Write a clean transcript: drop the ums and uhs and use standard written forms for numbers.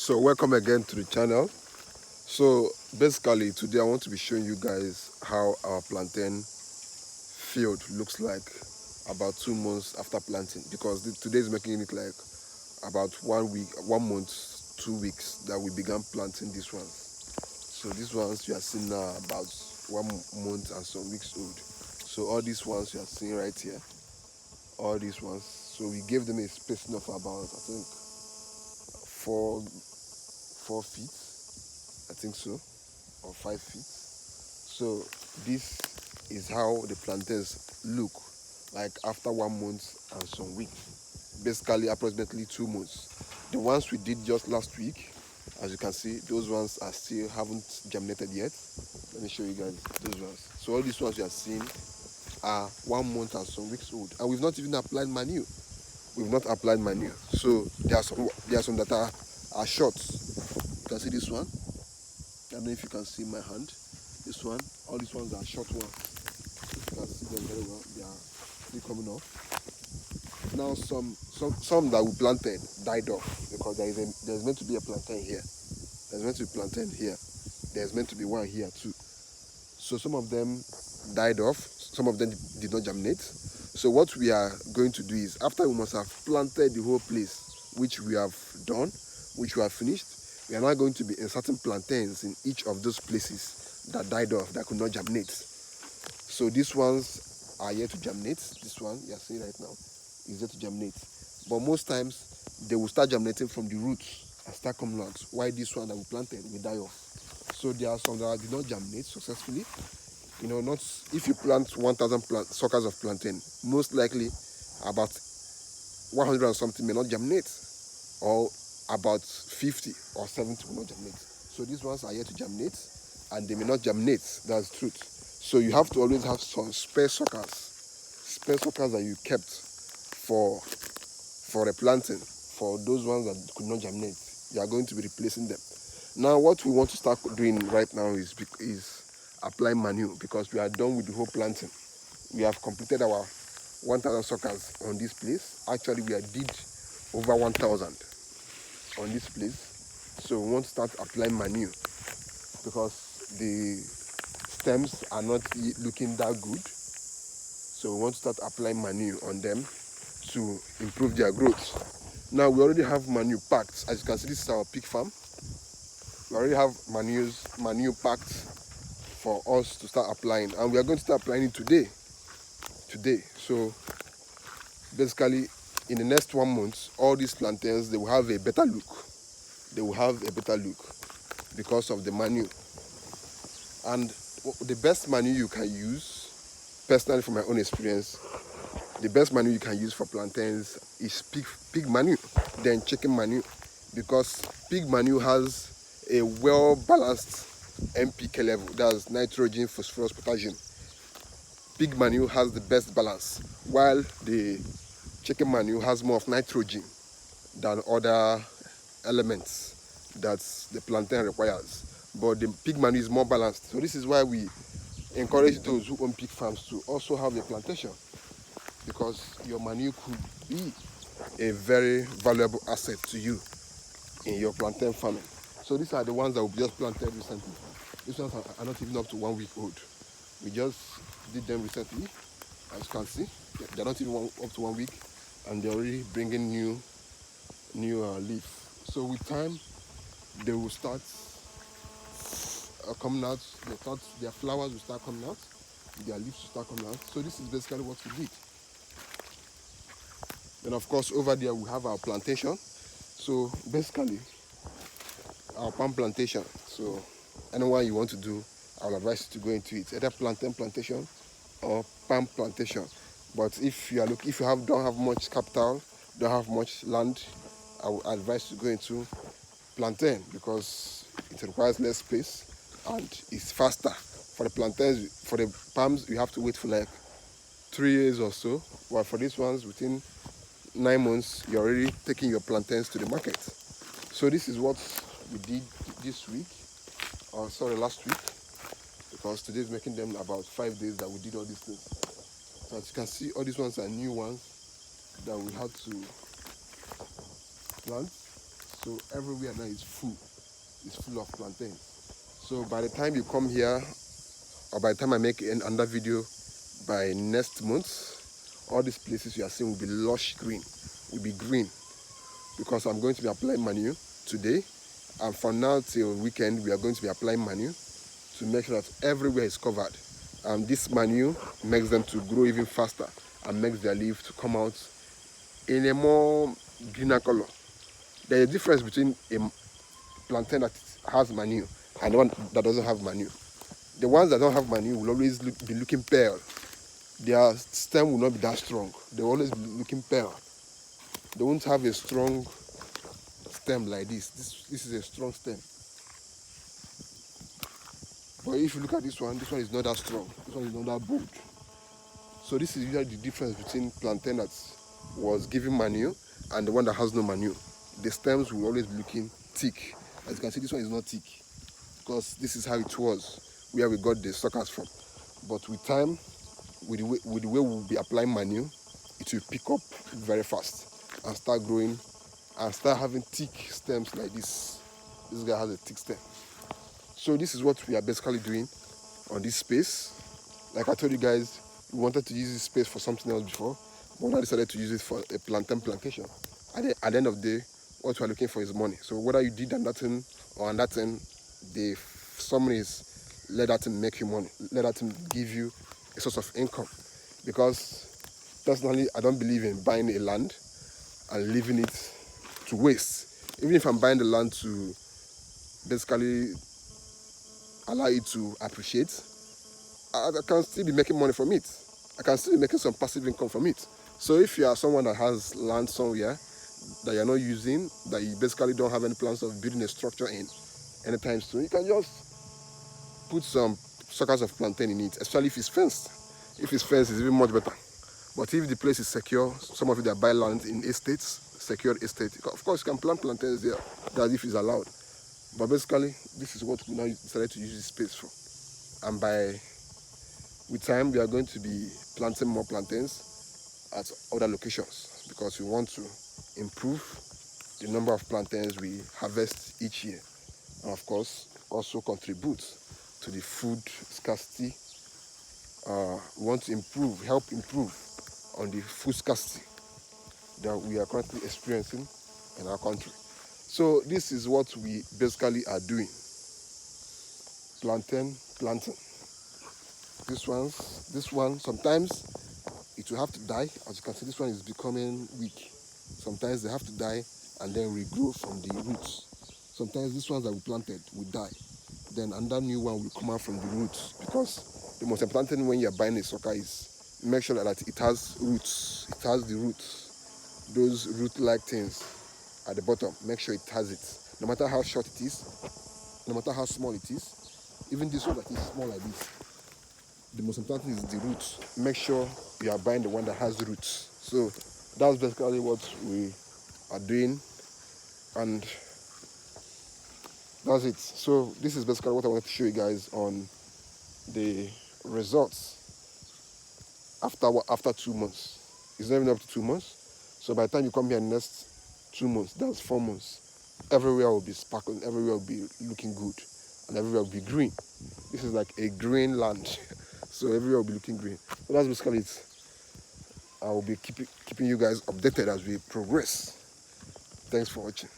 So welcome again to the channel. So basically today I want to be showing you guys how our plantain field looks like about 2 months after planting, because today is making it like about 1 week, 1 month, 2 weeks that we began planting these ones. So these ones you are seeing now about 1 month and some weeks old. So all these ones you are seeing right here, all these ones. So we gave them a spacing of about, I think, 4 feet, I think so, or 5 feet. So this is how the plantains look like after 1 month and some weeks, basically approximately 2 months. The ones we did just last week, as you can see, those ones are still haven't germinated yet. Let me show you guys those ones. So all these ones you are seeing are 1 month and some weeks old, and we've not even applied manure. We've not applied manure. So there are some that are short. You can see this one. I don't know if you can see my hand. This one, all these ones are short ones. If you can see them very well, they are still coming off. Now some that we planted died off because there's meant to be a plantain here. There's meant to be plantain here. There's meant to be one here too. So some of them died off. Some of them did not germinate. So what we are going to do is, after we must have planted the whole place, which we have done, which we have finished, we are now going to be inserting plantains in each of those places that died off, that could not germinate. So these ones are yet to germinate. This one you are seeing right now is yet to germinate. But most times they will start germinating from the roots and start coming out, while this one that we planted will die off. So there are some that did not germinate successfully. You know, not if you plant 1,000 suckers of plantain, most likely about 100 and something may not germinate, or about 50 or 70 will not germinate. So these ones are yet to germinate, and they may not germinate. That's the truth. So you have to always have some spare suckers that you kept for a planting. For those ones that could not germinate, you are going to be replacing them. Now, what we want to start doing right now is apply manure, because we are done with the whole planting. We have completed our 1,000 suckers on this place. Actually, we did over 1,000 on this place. So we want to start applying manure because the stems are not looking that good. So we want to start applying manure on them to improve their growth. Now we already have manure packed. As you can see, this is our pig farm. We already have manure packed for us to start applying, and we are going to start applying it today. So basically in the next 1 month, all these plantains, they will have a better look. Because of the manure. And the best manure you can use, personally from my own experience, the best manure you can use for plantains is pig manure, then chicken manure, because pig manure has a well balanced NPK level, that's nitrogen, phosphorus, potassium. Pig manure has the best balance, while the chicken manure has more of nitrogen than other elements that the plantain requires. But the pig manure is more balanced. So this is why we encourage those who own pig farms to also have a plantation, because your manure could be a very valuable asset to you in your plantain farming. So these are the ones that we just planted recently. These ones are not even up to 1 week old. We just did them recently. As you can see, they're not even up to 1 week, and they're already bringing new leaf. So with time, they will start coming out. Their flowers will start coming out, their leaves will start coming out. So this is basically what we did. Then of course over there we have our plantation. So basically our palm plantation. So anyone you want to do, I will advise you to go into it, either plantain plantation or palm plantation. But if you don't have much capital, don't have much land, I would advise you to go into plantain, because it requires less space and it's faster. For the plantains, for the palms, you have to wait for like 3 years or so, while for these ones, within 9 months, you're already taking your plantains to the market. So this is what we did this week, or sorry, last week, because today is making them about 5 days that we did all these things. So as you can see, all these ones are new ones that we had to plant. So everywhere now is full of plantains. So by the time you come here, or by the time I make another video by next month, all these places you are seeing will be lush green, will be green, because I'm going to be applying manure today, and from now till weekend we are going to be applying manure to make sure that everywhere is covered. And this manure makes them to grow even faster and makes their leaf to come out in a more greener color. There is a difference between a plantain that has manure and the one that doesn't have manure. The ones that don't have manure will always be looking pale. Their stem will not be that strong. They will always be looking pale. They won't have a strong stem like this. This is a strong stem. But if you look at this one is not that strong. This one is not that bold. So this is usually the difference between plantain that was giving manure and the one that has no manure. The stems will always be looking thick. As you can see, this one is not thick because this is how it was, where we got the suckers from. But with time, with the way we'll be applying manure, it will pick up very fast and start growing and start having thick stems like this. This guy has a thick stem. So this is what we are basically doing on this space. Like I told you guys, we wanted to use this space for something else before, but I decided to use it for a plantain plantation. At the end of the day, what we're looking for is money. So whether you did on that thing or on that thing, the summary is let that thing make you money. Let that thing give you a source of income. Because personally, I don't believe in buying a land and leaving it to waste. Even if I'm buying the land to basically allow it to appreciate, I can still be making money from it. I can still be making some passive income from it. So if you are someone that has land somewhere that you're not using, that you basically don't have any plans of building a structure in anytime soon, you can just put some suckers of plantain in it, especially if it's fenced. If it's fenced, it's even much better. But if the place is secure, some of you that buy land in estates, secured estate, of course you can plant plantains there, that's if it's allowed. But basically, this is what we now decided to use this space for. And with time, we are going to be planting more plantains at other locations because we want to improve the number of plantains we harvest each year. And of course, also contribute to the food scarcity. We want to help improve on the food scarcity that we are currently experiencing in our country. So this is what we basically are doing. Plantain planting. This one, sometimes it will have to die. As you can see, this one is becoming weak. Sometimes they have to die and then regrow from the roots. Sometimes these ones that we planted will die. Then another new one will come out from the roots, because the most important thing when you're buying a sucker is make sure that it has roots. It has the roots. Those root-like things at the bottom, make sure it has it. No matter how short it is, no matter how small it is, even this one that is small like this, the most important thing is the roots. Make sure you are buying the one that has roots. So that's basically what we are doing, and that's it. So this is basically what I wanted to show you guys on the results after 2 months. It's not even up to 2 months. So by the time you come here next 2 months, that's 4 months. Everywhere will be sparkling, everywhere will be looking good, and everywhere will be green. This is like a green land. So everywhere will be looking green. So that's basically it. I will be keeping you guys updated as we progress. Thanks for watching.